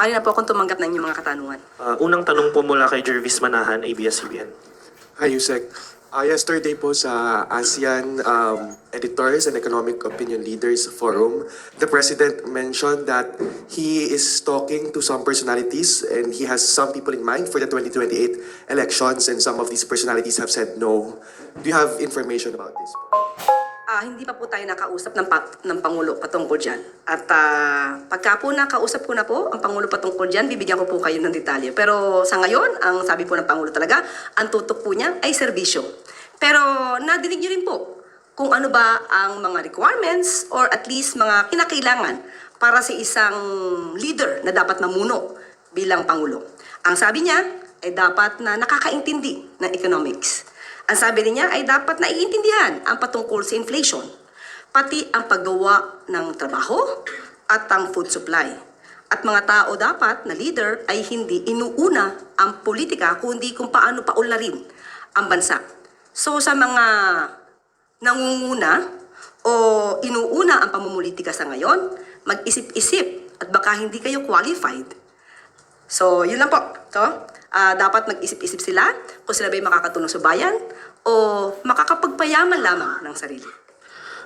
Maaari na po akong tumanggap ng inyong mga katanungan. Unang tanong po mula kay Jervis Manahan, ABS-CBN. Hi, Yusek. Yesterday po sa ASEAN Editors and Economic Opinion Leaders Forum, the President mentioned that he is talking to some personalities and he has some people in mind for the 2028 elections, and some of these personalities have said no. Do you have information about this? Hindi pa po tayo nakausap ng Pangulo patungkol dyan. At pagka po nakausap ko na po ang Pangulo patungkol dyan, bibigyan ko po kayo ng detalye. Pero sa ngayon, ang sabi po ng Pangulo talaga, ang tutok po niya ay serbisyo. Pero nadinig niyo rin po kung ano ba ang mga requirements or at least mga kinakailangan para sa isang leader na dapat mamuno bilang Pangulo. Ang sabi niya ay dapat na nakakaintindi ng economics. Ang sabi niya ay dapat naiintindihan ang patungkol sa inflation, pati ang paggawa ng trabaho at ang food supply. At mga tao dapat na leader ay hindi inuuna ang politika kundi kung paano paunlarin ang bansa. So sa mga nangunguna o inuuna ang pamumulitika sa ngayon, mag-isip-isip at baka hindi kayo qualified. So yun lang po. Dapat mag-isip-isip sila kung sila ba'y makakatulong sa bayan o makakapagpayaman lamang ng sarili.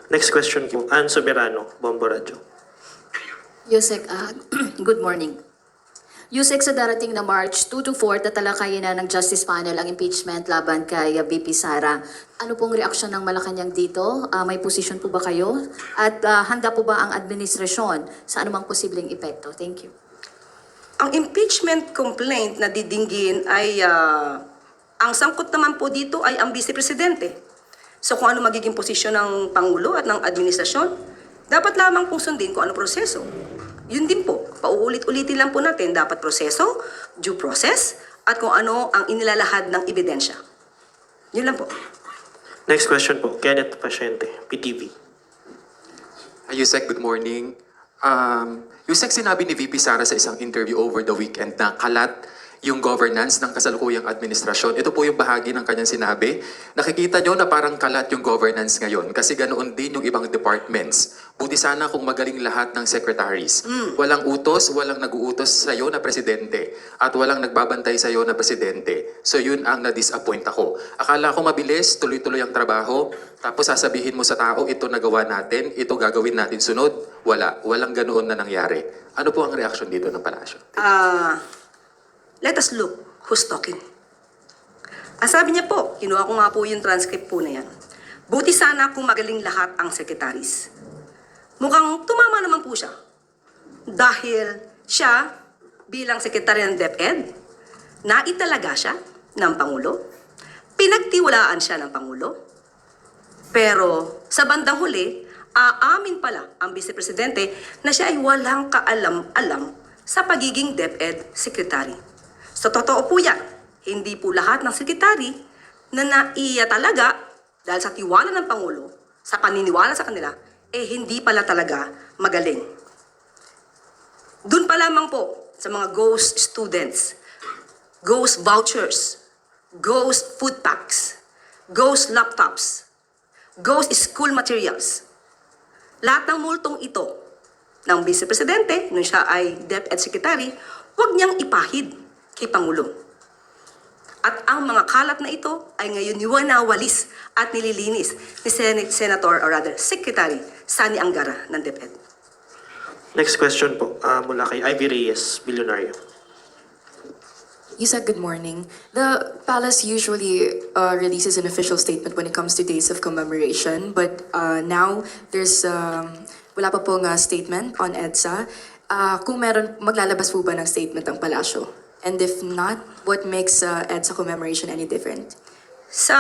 Next question po, Ann Soberano, Bombo Radio. Yusek, good morning. Yusek, sa darating na March 2 to 4, tatalakayin na ng Justice Panel ang impeachment laban kay VP Sara. Ano pong reaksyon ng Malacanang dito? May posisyon po ba kayo? At handa po ba ang administrasyon sa anumang posibleng epekto? Thank you. Ang impeachment complaint na didinggin ay, ang sangkot naman po dito ay ang Vice Presidente. So kung ano magiging posisyon ng Pangulo at ng administrasyon, dapat lamang pong sundin kung ano proseso. Yun din po, pauulit-ulitin lang po natin, dapat proseso, due process, at kung ano ang inilalahad ng ebidensya. Yun lang po. Next question po, Kenneth Pasyente, PTV. Yusek, good morning. Yusek, sinabi ni VP Sara sa isang interview over the weekend na kalat yung governance ng kasalukuyang administrasyon. Ito po yung bahagi ng kanyang sinabi. Nakikita nyo na parang kalat yung governance ngayon kasi ganoon din yung ibang departments. Buti sana kung magaling lahat ng secretaries. Walang utos, walang nag-uutos sa'yo na presidente at walang nagbabantay sa'yo na presidente. So yun ang na-disappoint ako. Akala ko mabilis, tuloy-tuloy ang trabaho, tapos sasabihin mo sa tao, ito nagawa natin, ito gagawin natin sunod. Walang ganoon na nangyari. Ano po ang reaksyon dito ng palasyo? Let us look who's talking. Ang sabi niya po, kinuha ko nga po yung transcript po na yan. Buti sana kung magaling lahat ang secretaries. Mukhang tumama naman po siya. Dahil siya, bilang sekretary ng DepEd, naitalaga siya ng Pangulo. Pinagtiwalaan siya ng Pangulo. Pero sa bandang huli, aamin pala ang Vice Presidente na siya ay walang kaalam-alam sa pagiging DepEd Secretary. So, totoo po yan. Hindi po lahat ng sekretary na naiya talaga dahil sa tiwala ng Pangulo, sa paniniwala sa kanila, hindi pala talaga magaling. Doon pa lamang po sa mga ghost students, ghost vouchers, ghost food packs, ghost laptops, ghost school materials. Lahat ng multong ito ng Vice Presidente, nung siya ay DepEd Secretary, huwag niyang ipahid kay Pangulo. At ang mga kalat na ito ay ngayon niwanawalis at nililinis ni Senator or rather Secretary Sani Angara ng DepEd. Next question po, mula kay Ivy Reyes, Bilyonaryo. Yusek, good morning. The palace usually releases an official statement when it comes to days of commemoration, but now there's wala pa pong statement on EDSA. Kung meron, maglalabas po ba ng statement ang palasyo? And if not, what makes EDSA commemoration any different? Sa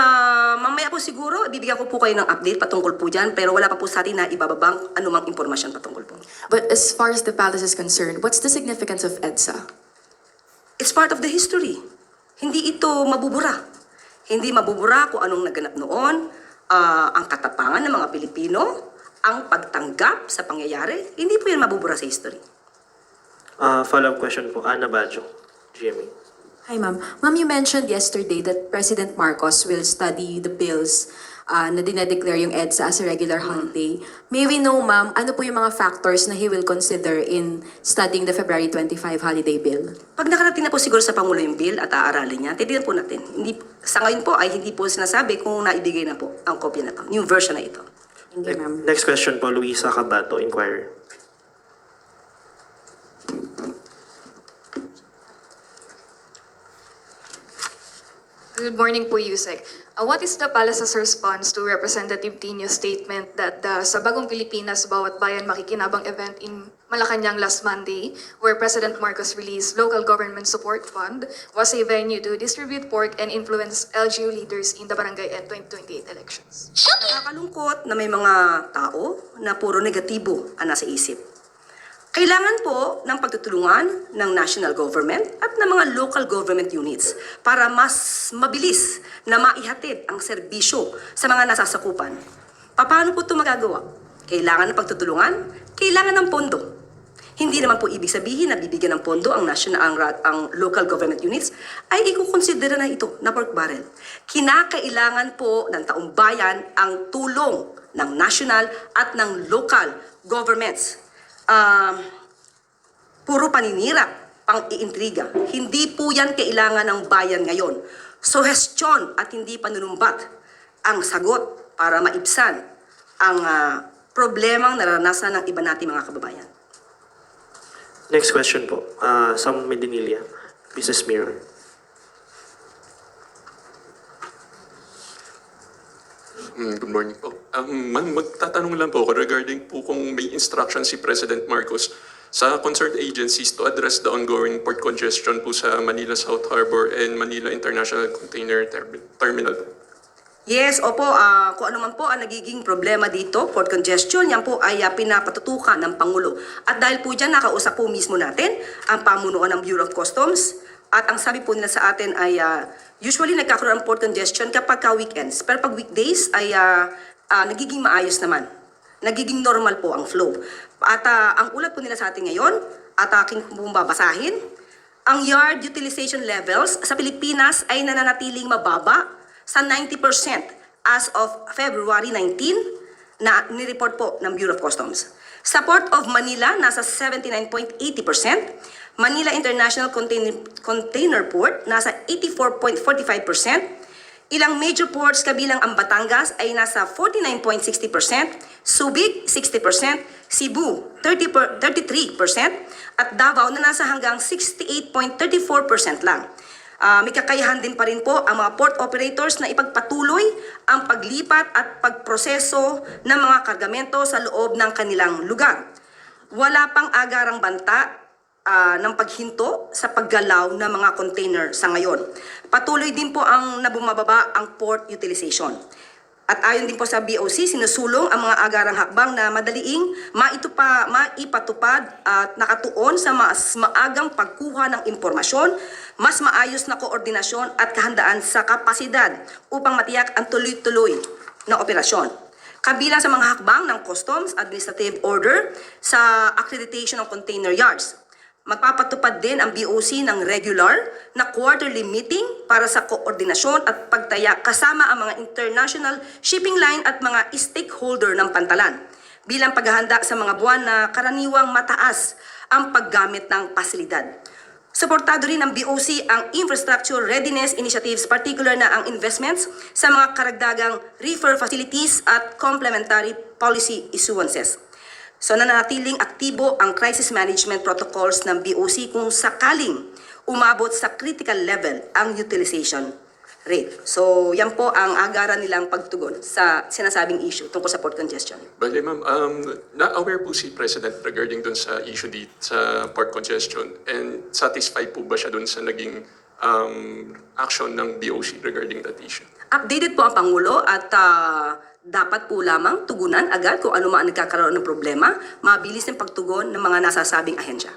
mamaya po siguro, bibigyan ko po kayo ng update patungkol po dyan, pero wala pa po sa atin na ibababang anumang impormasyon patungkol po. But as far as the palace is concerned, what's the significance of EDSA? It's part of the history. Hindi ito mabubura. Hindi mabubura kung anong naganap noon, ang katapangan ng mga Pilipino, ang pagtanggap sa pangyayari. Hindi po yan mabubura sa history. Follow-up question po, Ana Bajo, GMA. Hi, ma'am. Ma'am, you mentioned yesterday that President Marcos will study the bills na dinedeclare yung EDSA as a regular holiday. May we know, ma'am, ano po yung mga factors na he will consider in studying the February 25 holiday bill? Pag nakarating na po siguro sa Pangulo yung bill at aaralin niya, titignan po natin. Hindi, sa ngayon po ay hindi po sinasabi kung naibigay na po ang kopya na to, new version na ito. Thank you, ma'am. Next question po, Luisa Cabato, Inquirer. Good morning po, Yusek. What is the Palace's response to Representative Tino's statement that sa Bagong Pilipinas Bawat Bayan Makikinabang event in Malacanang last Monday, where President Marcos released local government support fund, was a venue to distribute pork and influence LGU leaders in the barangay at 2028 elections? Nakakalungkot na may mga tao na puro negatibo ang nasa isip. Kailangan po ng pagtutulungan ng national government at ng mga local government units para mas mabilis na maihatid ang serbisyo sa mga nasasakupan. Paano po ito magagawa? Kailangan ng pagtutulungan, kailangan ng pondo. Hindi naman po ibig sabihin na bibigyan ng pondo ang ang local government units ay ikukonsidera na ito na pork barrel. Kinakailangan po ng taong bayan ang tulong ng national at ng local governments. Puro paninira, pang-iintriga. Hindi po yan kailangan ng bayan ngayon. Suhestyon at hindi panunumbat ang sagot para maibsan ang problemang naranasan ng iba nating mga kababayan. Next question po, Sam Medinilla, Business Mirror. Good morning po. Ma'am, magtatanong lang po ako regarding po kung may instruction si President Marcos sa concerned agencies to address the ongoing port congestion po sa Manila South Harbor and Manila International Container Terminal. Yes, opo, kung ano man po ang nagiging problema dito, port congestion, yan po ay pinapatutukan ng Pangulo. At dahil po dyan, nakausap po mismo natin ang pamunuan ng Bureau of Customs. At ang sabi po nila sa atin ay usually nagkakaroon ng port congestion kapag weekends. Pero pag weekdays ay nagiging maayos naman. Nagiging normal po ang flow. At ang ulat po nila sa atin ngayon, at aking pong babasahin, ang yard utilization levels sa Pilipinas ay nananatiling mababa sa 90% as of February 19 na nireport po ng Bureau of Customs. Sa Port of Manila, nasa 79.80%. Manila International Container Port, nasa 84.45%. Ilang major ports kabilang ang Batangas ay nasa 49.60%, Subic 60%, Cebu 33%, at Davao na nasa hanggang 68.34% lang. May kakayahan din pa rin po ang mga port operators na ipagpatuloy ang paglipat at pagproseso ng mga kargamento sa loob ng kanilang lugar. Wala pang agarang banta ng paghinto sa paggalaw ng mga container sa ngayon. Patuloy din po ang nabumababa ang port utilization. At ayon din po sa BOC, sinusulong ang mga agarang hakbang na madaliing maipatupad at nakatuon sa mas maagang pagkuha ng impormasyon, mas maayos na koordinasyon at kahandaan sa kapasidad upang matiyak ang tuloy-tuloy na operasyon. Kabilang sa mga hakbang ng Customs Administrative Order sa accreditation ng container yards. Magpapatupad din ang BOC ng regular na quarterly meeting para sa koordinasyon at pagtaya kasama ang mga international shipping line at mga stakeholder ng pantalan bilang paghahanda sa mga buwan na karaniwang mataas ang paggamit ng pasilidad. Suportado rin ng BOC ang infrastructure readiness initiatives, particular na ang investments sa mga karagdagang reefer facilities at complementary policy issuances. So nananatiling aktibo ang crisis management protocols ng BOC kung sakaling umabot sa critical level ang utilization rate. So yan po ang agaran nilang pagtugon sa sinasabing issue tungkol sa port congestion. Bale ma'am, na-aware po si President regarding dun sa issue dito sa port congestion and satisfied po ba siya dun sa naging action ng BOC regarding that issue? Updated po ang Pangulo at dapat po lamang tugunan agad kung ano man ang nagkakaroon ng problema, mabilis ng pagtugon ng mga nasasabing ahensya.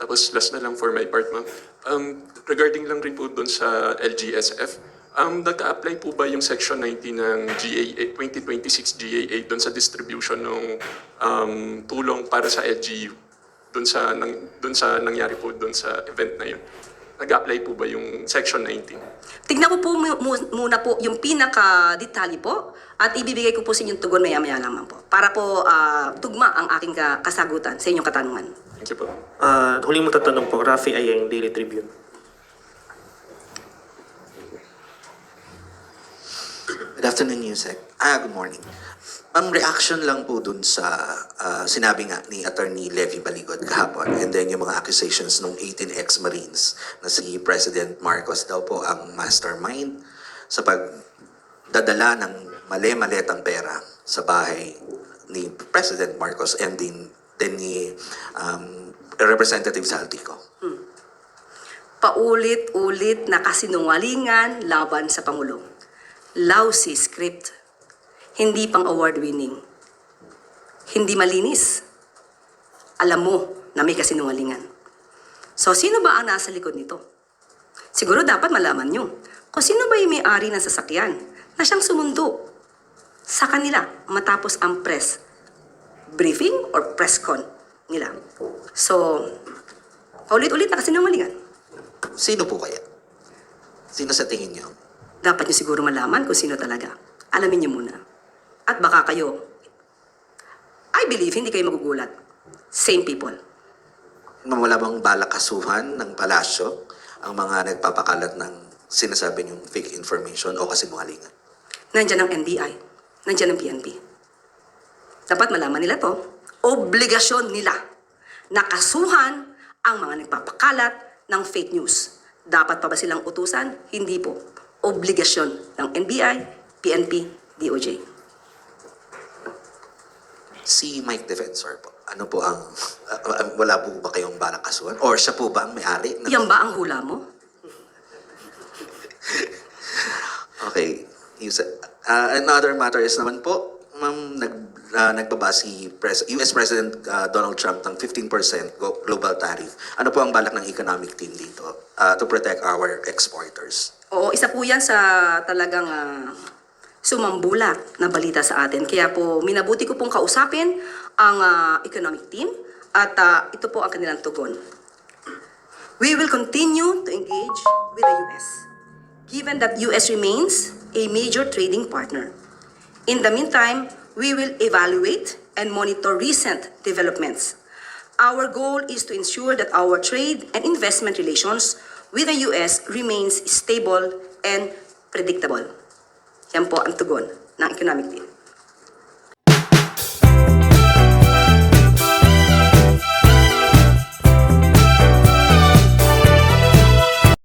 Tapos last na lang for my part ma'am, regarding lang rin po dun sa LGSF, nag-a-apply po ba yung Section 19 ng GAA, 2026 GAA dun sa distribution ng tulong para sa LGU dun sa nangyari po dun sa event na yun? nag-apply po ba yung Section 19? Tignan ko po muna po yung pinaka-detalye po at ibibigay ko po sa inyong tugon maya-maya lamang po para po tugma ang aking kasagutan sa inyong katanungan. Thank you po. Huling magtatanong po, Rafi Ayeng, Daily Tribune. Good afternoon, Yusek. Good morning. Ma'am, reaction lang po dun sa sinabi nga ni Attorney Levy Baligod kahapon and then yung mga accusations ng 18 ex-Marines na si President Marcos daw po ang mastermind sa pagdadala ng mali-maletang pera sa bahay ni President Marcos and din ni Representative Saltico. Paulit-ulit na kasinungalingan laban sa Pangulo. Lousy script. Hindi pang award-winning. Hindi malinis. Alam mo na may kasinungalingan. So, sino ba ang nasa likod nito? Siguro dapat malaman nyo kung sino ba yung may-ari ng sasakyan na siyang sumundo sa kanila matapos ang press briefing or press con nila. So, paulit-ulit na kasinungalingan. Sino po kaya? Sino sa tingin niyo? Dapat nyo siguro malaman kung sino talaga. Alamin nyo muna. At baka kayo, I believe, hindi kayo magugulat. Same people. Ma'am, wala bang balakasuhan ng palasyo ang mga nagpapakalat ng sinasabi niyong fake information o kasinungalingan? Nandiyan ang NBI. Nandiyan ang PNP. Dapat malaman nila to. Obligasyon nila na kasuhan ang mga nagpapakalat ng fake news. Dapat pa ba silang utusan? Hindi po. Obligasyon ng NBI, PNP, DOJ. Si Mike Defensor po, ano po ang, wala po ba kayong balakasuhan? Or siya po ba ang may-ari? Yan ba ang hula mo? Okay. Another matter is naman po, ma'am, nagbaba si US President Donald Trump ng 15% global tariff. Ano po ang balak ng economic team dito to protect our exporters? Oo, isa po yan sa talagang sumambulat na balita sa atin. Kaya po, minabuti ko pong kausapin ang economic team at ito po ang kanilang tugon. We will continue to engage with the US, given that US remains a major trading partner. In the meantime, we will evaluate and monitor recent developments. Our goal is to ensure that our trade and investment relations with the US remains stable and predictable. Yan po ang tugon ng economic team.